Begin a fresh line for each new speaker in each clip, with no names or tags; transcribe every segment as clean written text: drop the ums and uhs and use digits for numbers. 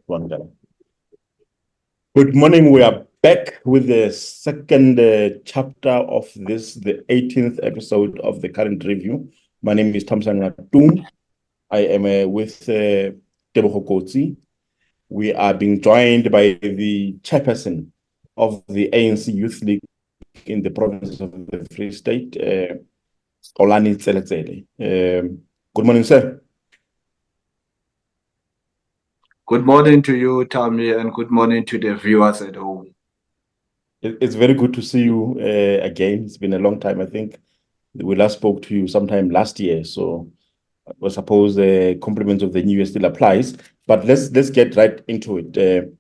One guy. Good morning. We are back with the second chapter of this, the 18th episode of the current review. My name is Thamsanqa Tu. I am with Tebogo Kotsi. We are being joined by the chairperson of the ANC Youth League in the province of the Free State, Xolani Tseletsele. Good morning, sir.
Good morning to you, Tammy, and good morning to the viewers at home.
It's very good to see you again. It's been a long time, I think. We last spoke to you sometime last year, so I suppose the compliments of the new year still applies. But let's get right into it.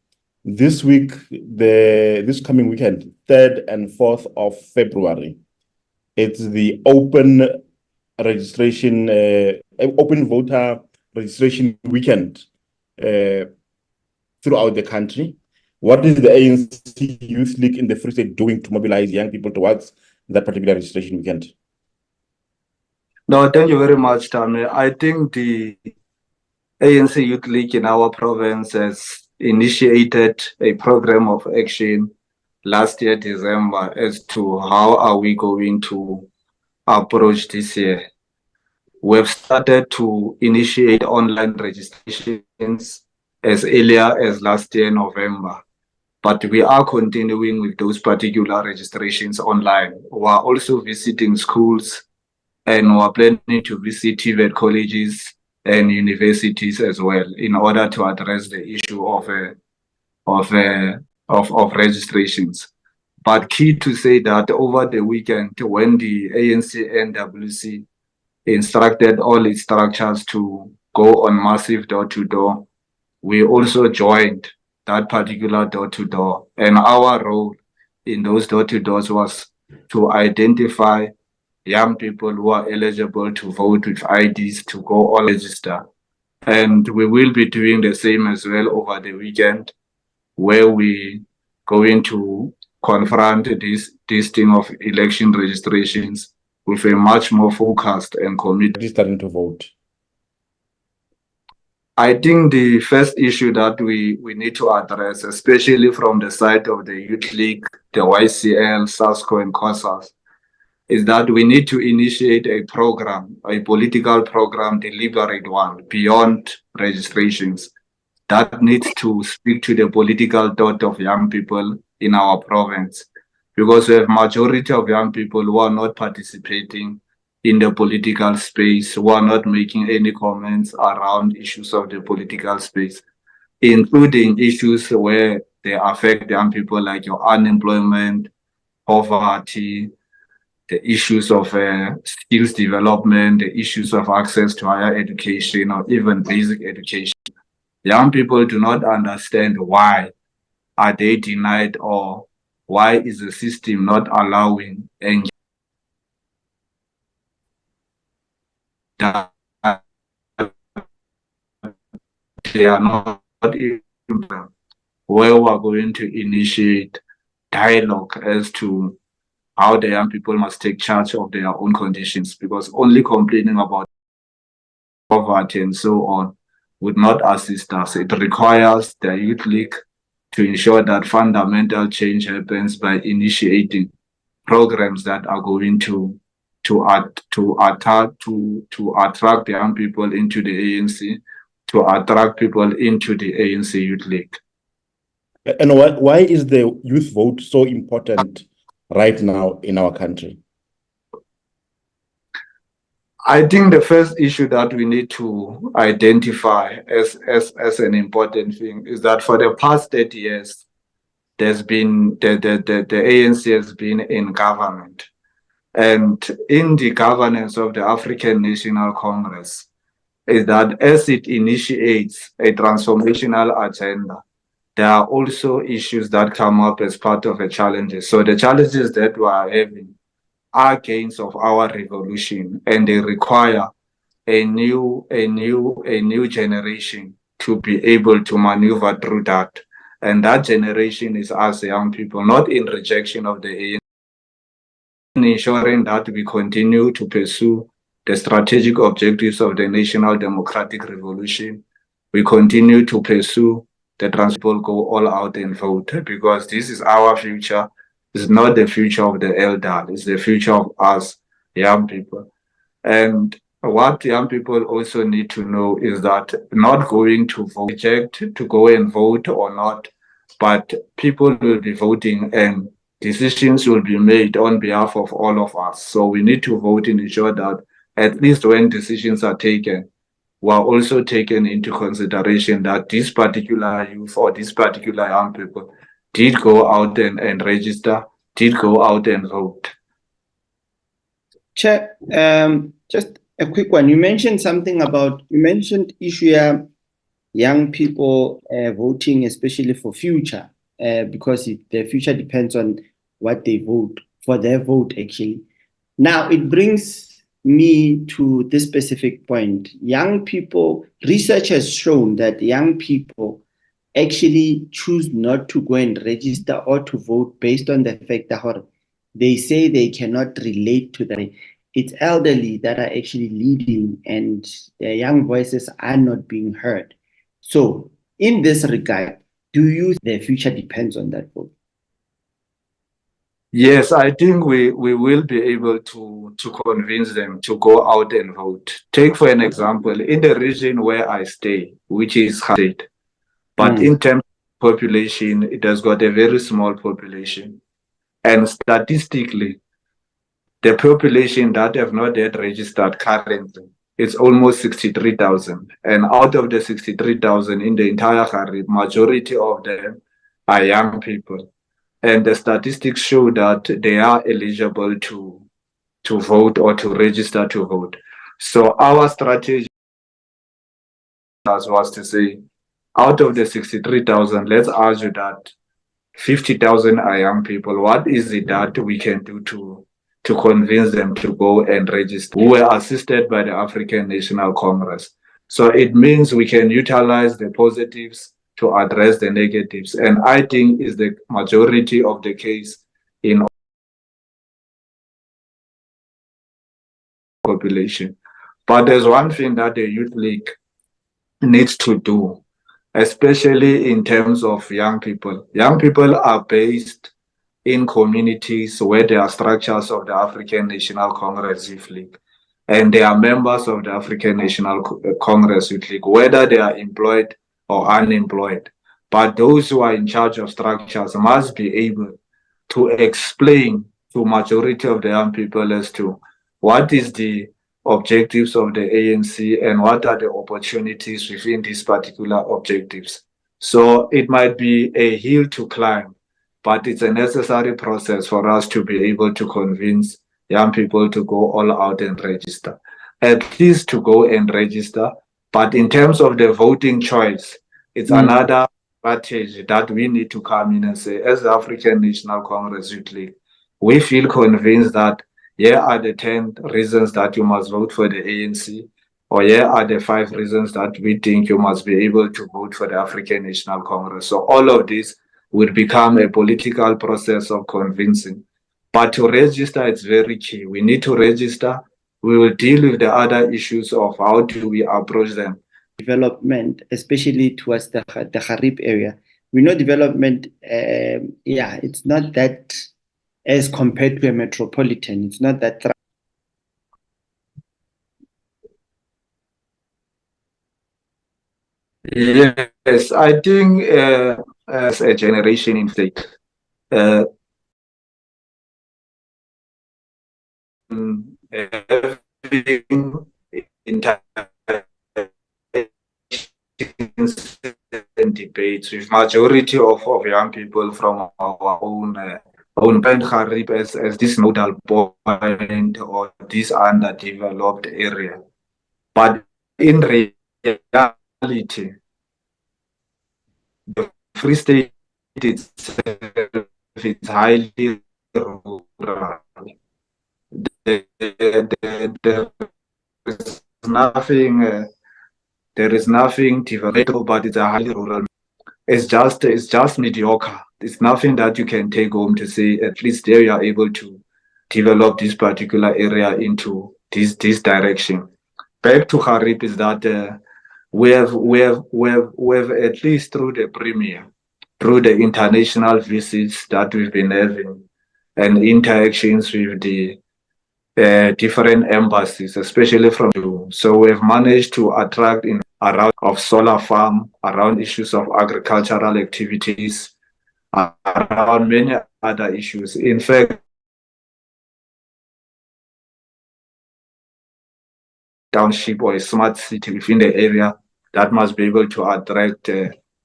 This week, this coming weekend, 3rd and 4th of February, it's the open registration, open voter registration weekend throughout the country. What is the ANC Youth League in the Free State doing to mobilize young people towards that particular registration weekend?
No, thank you very much, Tammy. I think the ANC Youth League in our province has initiated a program of action last year, December, as to how are we going to approach this year. We've started to initiate online registrations as earlier as last year, November. But we are continuing with those particular registrations online. We are also visiting schools, and we are planning to visit TVET colleges and universities as well in order to address the issue of registrations. But key to say that over the weekend, when the ANC NWC instructed all its structures to go on massive door-to-door, we also joined that particular door-to-door. And our role in those door-to-doors was to identify young people who are eligible to vote with IDs to go or register. And we will be doing the same as well over the weekend, where we going to confront this thing of election registrations with a much more focused and committed.
Starting to vote.
I think the first issue that we need to address, especially from the side of the Youth League, the YCL, SASCO, and COSAS, is that we need to initiate a program, a political program, deliberate one, beyond registrations, that needs to speak to the political thought of young people in our province. Because we have majority of young people who are not participating in the political space, who are not making any comments around issues of the political space, including issues where they affect young people, like your unemployment, poverty, the issues of skills development, the issues of access to higher education or even basic education. Young people do not understand why are they denied, or why is the system not allowing and they are not where we are going to initiate dialogue as to how the young people must take charge of their own conditions, because only complaining about poverty and so on would not assist us. It requires the Youth League to ensure that fundamental change happens by initiating programs that are going to attract the young people into the ANC, to attract people into the ANC Youth League.
And why is the youth vote so important right now in our country?
I think the first issue that we need to identify as an important thing is that for the past 30 years, there's been the ANC has been in government. And in the governance of the African National Congress, is that as it initiates a transformational agenda, there are also issues that come up as part of the challenges. So the challenges that we are having are gains of our revolution, and they require a new generation to be able to maneuver through that. And that generation is us young people, not in rejection of the ANC, in ensuring that we continue to pursue the strategic objectives of the National Democratic Revolution. We continue to pursue the trans people go all out and vote, because this is our future. It's not the future of the elderly. It's the future of us, young people. And what young people also need to know is that not going to vote, reject to go and vote or not, but people will be voting and decisions will be made on behalf of all of us. So we need to vote and ensure that at least when decisions are taken, we are also taken into consideration that this particular youth or this particular young people did go out and register, did go out and vote.
Chair, just a quick one. You mentioned issue young people voting, especially for future, because their future depends on what they vote, for their vote actually. Now, it brings me to this specific point. Young people, research has shown that young people actually choose not to go and register or to vote based on the fact that they say they cannot relate to them. It's elderly that are actually leading and their young voices are not being heard. So in this regard, do you think their future depends on that vote?
Yes, I think we will be able to convince them to go out and vote. Take for an example, in the region where I stay, which is state, but in terms of population, it has got a very small population. And statistically, the population that have not yet registered currently, it's almost 63,000. And out of the 63,000 in the entire country, majority of them are young people. And the statistics show that they are eligible to vote or to register to vote. So our strategy was to say, out of the 63,000, let's argue that 50,000 are young people. What is it that we can do to convince them to go and register? We were assisted by the African National Congress. So it means we can utilize the positives to address the negatives. And I think is the majority of the case in population. But there's one thing that the Youth League needs to do, especially in terms of young people. Young people are based in communities where there are structures of the African National Congress Youth League. And they are members of the African National Congress Youth League, whether they are employed or unemployed. But those who are in charge of structures must be able to explain to majority of the young people as to what is the objectives of the ANC and what are the opportunities within these particular objectives. So it might be a hill to climb, but it's a necessary process for us to be able to convince young people to go all out and register. At least to go and register. But in terms of the voting choice, it's another strategy that we need to come in and say, as the African National Congress Youth League, we feel convinced that here are the 10 reasons that you must vote for the ANC, or here are the 5 reasons that we think you must be able to vote for the African National Congress. So all of this will become a political process of convincing. But to register, it's very key. We need to register. We will deal with the other issues of how do we approach them.
Development, especially towards the Kharib area. We know development, it's not that as compared to a metropolitan. It's not that.
Yes, I think as a generation in state, having and debates with majority of young people from our own Kharib as this nodal point or this underdeveloped area. But in reality, the Free State itself is highly rural. There is nothing developed, but it's a highly rural. It's just mediocre. It's nothing that you can take home to say at least there you are able to develop this particular area into this direction. Back to Kharib is that we have at least through the premier, through the international visits that we've been having and interactions with the different embassies, especially from you. So we've managed to attract in around of solar farm, around issues of agricultural activities, around many other issues. In fact, township or a smart city within the area that must be able to attract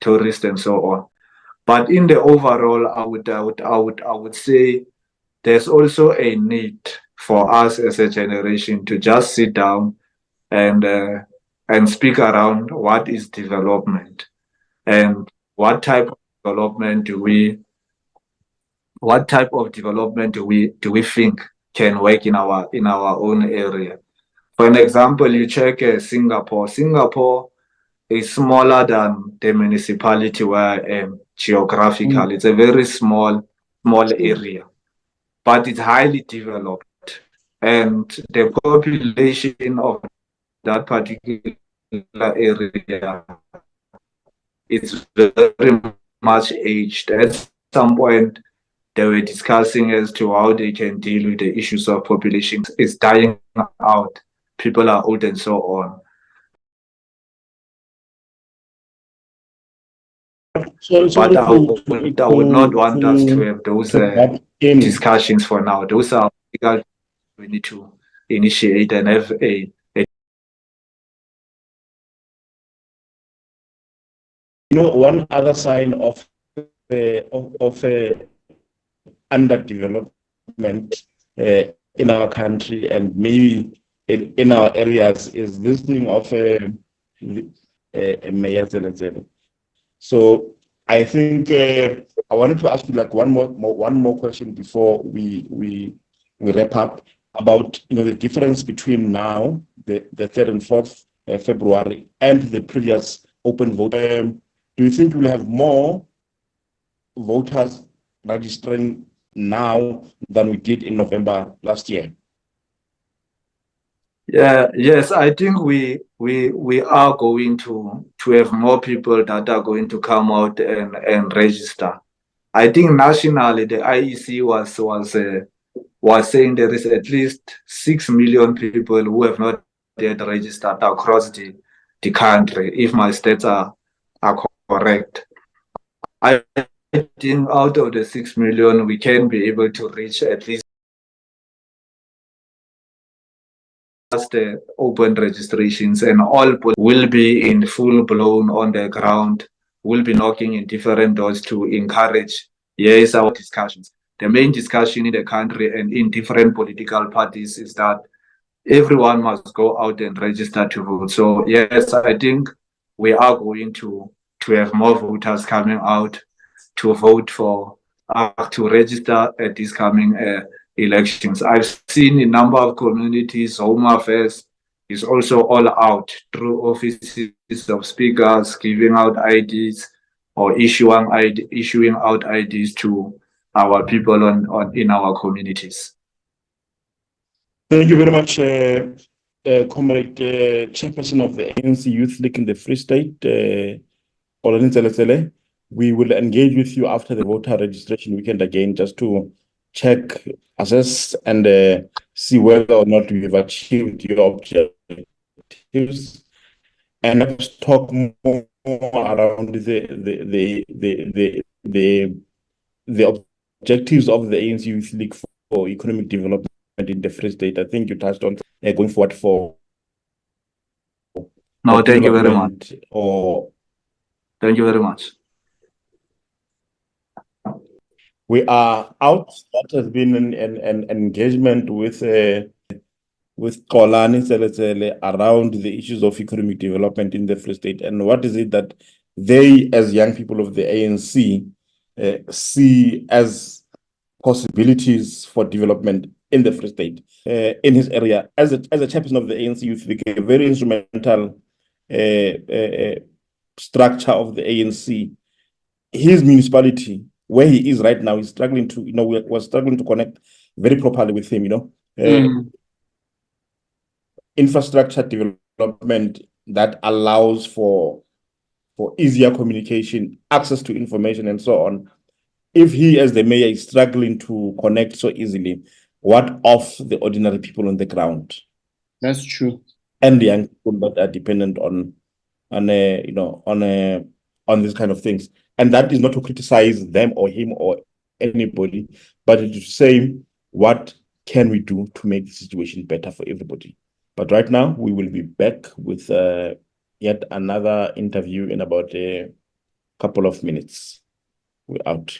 tourists and so on. But in the overall, I would say there's also a need for us as a generation to just sit down and speak around what is development and what type of development do we think can work in our own area. For an example, you check Singapore. Singapore is smaller than the municipality where I am geographically. It's a very small area, but it's highly developed. And the population of that particular area is very much aged. At some point, they were discussing as to how they can deal with the issues of population is dying out. People are old and so on. But I would not want us to have those discussions for now. Those are we need to initiate and have a
one other sign of underdevelopment in our country and maybe in our areas is this thing of Mayor Tseletsele. So I think I wanted to ask you like one more question before we wrap up about the difference between now the 3rd and 4th February and the previous open vote. Do you think we'll have more voters registering now than we did in November last year?
Yes, I think we are going to have more people that are going to come out and register. I think nationally the IEC was saying there is at least 6 million people who have not yet registered across the country, if my stats are correct. I think out of the 6 million, we can be able to reach at least the open registrations, and all will be in full blown on the ground. We'll be knocking in different doors to encourage our discussions. The main discussion in the country and in different political parties is that everyone must go out and register to vote. So yes, I think we are going to have more voters coming out to vote for to register at this coming elections. I've seen a number of communities, Home Affairs is also all out through offices of speakers, giving out IDs or issuing out IDs to our people in our communities.
Thank you very much, Comrade Chairperson of the ANC Youth League in the Free State, Xolani Tseletsele. We will engage with you after the voter registration weekend again just to check, assess, and see whether or not we have achieved your objectives. And let's talk more around the objectives of the ANC Youth League for economic development in the Free State. I think you touched on going forward for.
No, thank you very much.
Thank you
very much.
We are out. That has been an engagement with Xolani Tseletsele around the issues of economic development in the Free State, and what is it that they, as young people of the ANC, see as possibilities for development in the Free State, in his area. As a chairperson of the ANC Youth League, a very instrumental structure of the ANC, his municipality, where he is right now, is struggling to, we're struggling to connect very properly with him, infrastructure development that allows for easier communication, access to information, and so on. If he, as the mayor, is struggling to connect so easily, what of the ordinary people on the ground?
That's true.
And the young people that are dependent on these kind of things. And that is not to criticize them or him or anybody, but to say what can we do to make the situation better for everybody. But right now, we will be back with yet another interview in about a couple of minutes. We're out.